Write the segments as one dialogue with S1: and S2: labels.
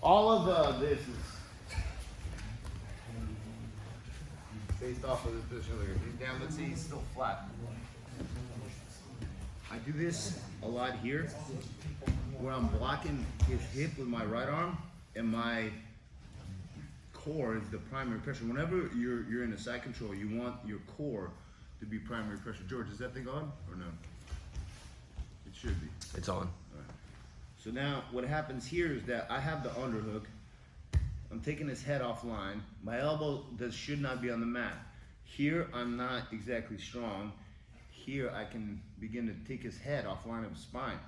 S1: All of this is based off of this position. Look, he's down. Let's see, he's still flat. I do this a lot here, where I'm blocking his hip with my right arm, and my core is the primary pressure. Whenever you're in a side control, you want your core to be primary pressure. George, is that thing on or no? It should be.
S2: It's on.
S1: So now what happens here is that I have the underhook. I'm taking his head offline. My elbow should not be on the mat. Here I'm not exactly strong. Here I can begin to take his head offline of his spine.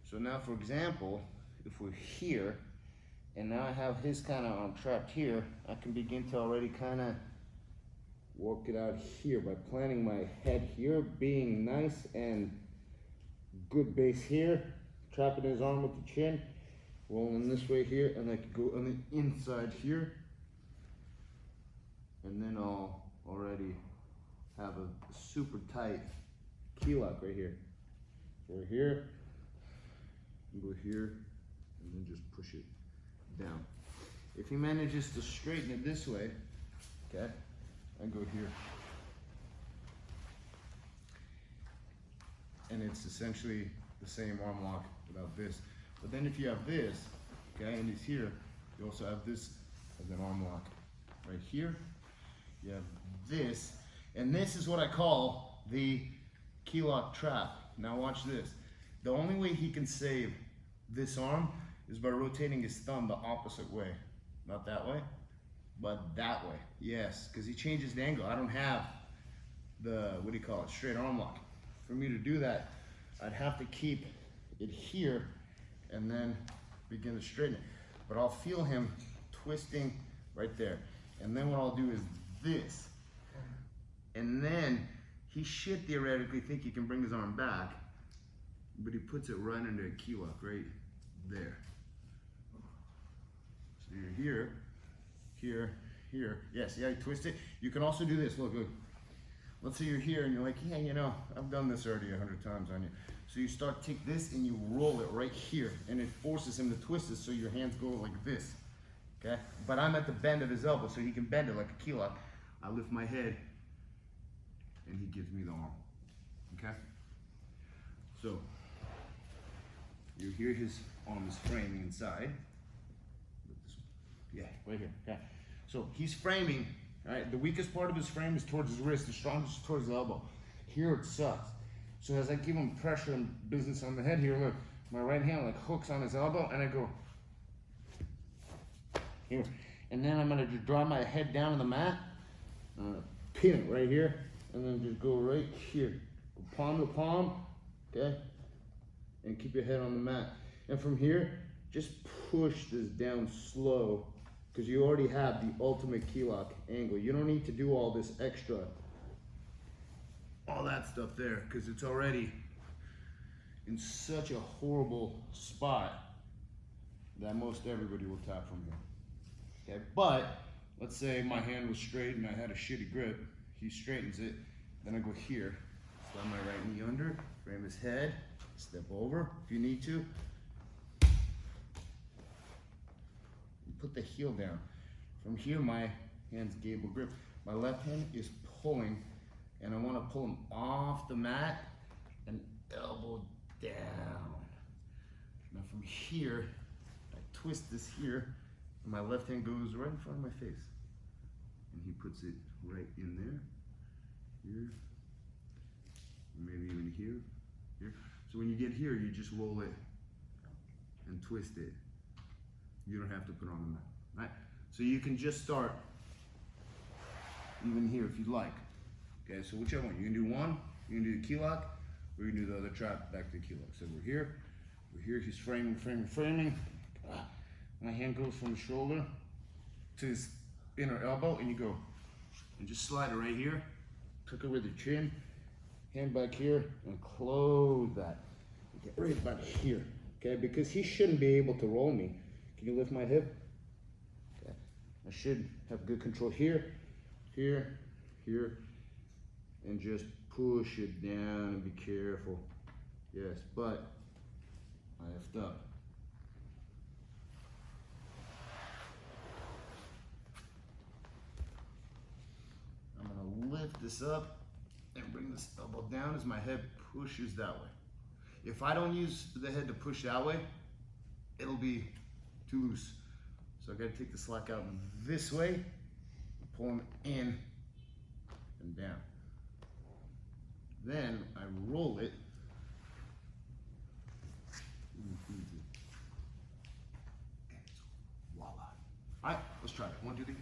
S1: So now, for example, if we're here, and now I have his kind of arm trapped here, I can begin to already kind of work it out here by planting my head here, being nice and good base here, trapping his arm with the chin, rolling this way here, and I can go on the inside here, and then I'll already have a super tight key lock right here. So here, go here, and then just push it down. If he manages to straighten it this way, okay, I go here. And it's essentially the same arm lock without this. But then if you have this, okay, and he's here, you also have this as an arm lock. Right here, you have this, and this is what I call the key lock trap. Now watch this. The only way he can save this arm is by rotating his thumb the opposite way. Not that way, but that way. Yes, because he changes the angle. I don't have the, what do you call it, straight arm lock. For me to do that, I'd have to keep it here and then begin to straighten it. But I'll feel him twisting right there. And then what I'll do is this. And then he should theoretically think he can bring his arm back, but he puts it right into a key lock right there. So you're here, here, here. Yes, yeah, you twist it. You can also do this, look, look. Let's say you're here and you're like, yeah, you know, I've done this already 100 times on you. So you start, take this and you roll it right here, and it forces him to twist it so your hands go like this, okay? But I'm at the bend of his elbow, so he can bend it like a key lock. I lift my head, and he gives me the arm, okay? So, you hear his arm is framing inside. Yeah, right here, okay? So he's framing, right? The weakest part of his frame is towards his wrist, the strongest is towards the elbow. Here it sucks. So as I give him pressure and business on the head here, look, my right hand like hooks on his elbow, and I go here. And then I'm gonna just draw my head down on the mat, pin it right here, and then just go right here. Go palm to palm, okay? And keep your head on the mat. And from here, just push this down slow, because you already have the ultimate key lock angle. You don't need to do all this extra, all that stuff there, because it's already in such a horrible spot that most everybody will tap from here. Okay, but let's say my hand was straight and I had a shitty grip. He straightens it, then I go here, slide my right knee under, frame his head, step over if you need to. Put the heel down. From here, my hand's gable grip. My left hand is pulling, and I want to pull him off the mat and elbow down. Now from here, I twist this here, and my left hand goes right in front of my face. And he puts it right in there, here, maybe even here, here. So when you get here, you just roll it and twist it. You don't have to put on the mat, right? So you can just start even here if you'd like. Okay, so whichever one. You can do one, you can do the key lock, or you can do the other trap back to the key lock. So we're here, he's framing, framing, framing. My hand goes from the shoulder to his inner elbow, and you go, and just slide it right here, tuck it with your chin, hand back here, and close that. Get right about here, okay? Because he shouldn't be able to roll me. Can you lift my hip? Okay. I should have good control here, here, here, and just push it down and be careful. Yes, but I effed up. this up and bring this elbow down as my head pushes that way. If I don't use the head to push that way, it'll be too loose. So I gotta take the slack out this way, pull them in and down. Then I roll it. And voila. All right, let's try it. 1, 2, 3.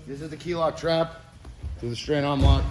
S1: This is the key lock trap to the straight arm lock.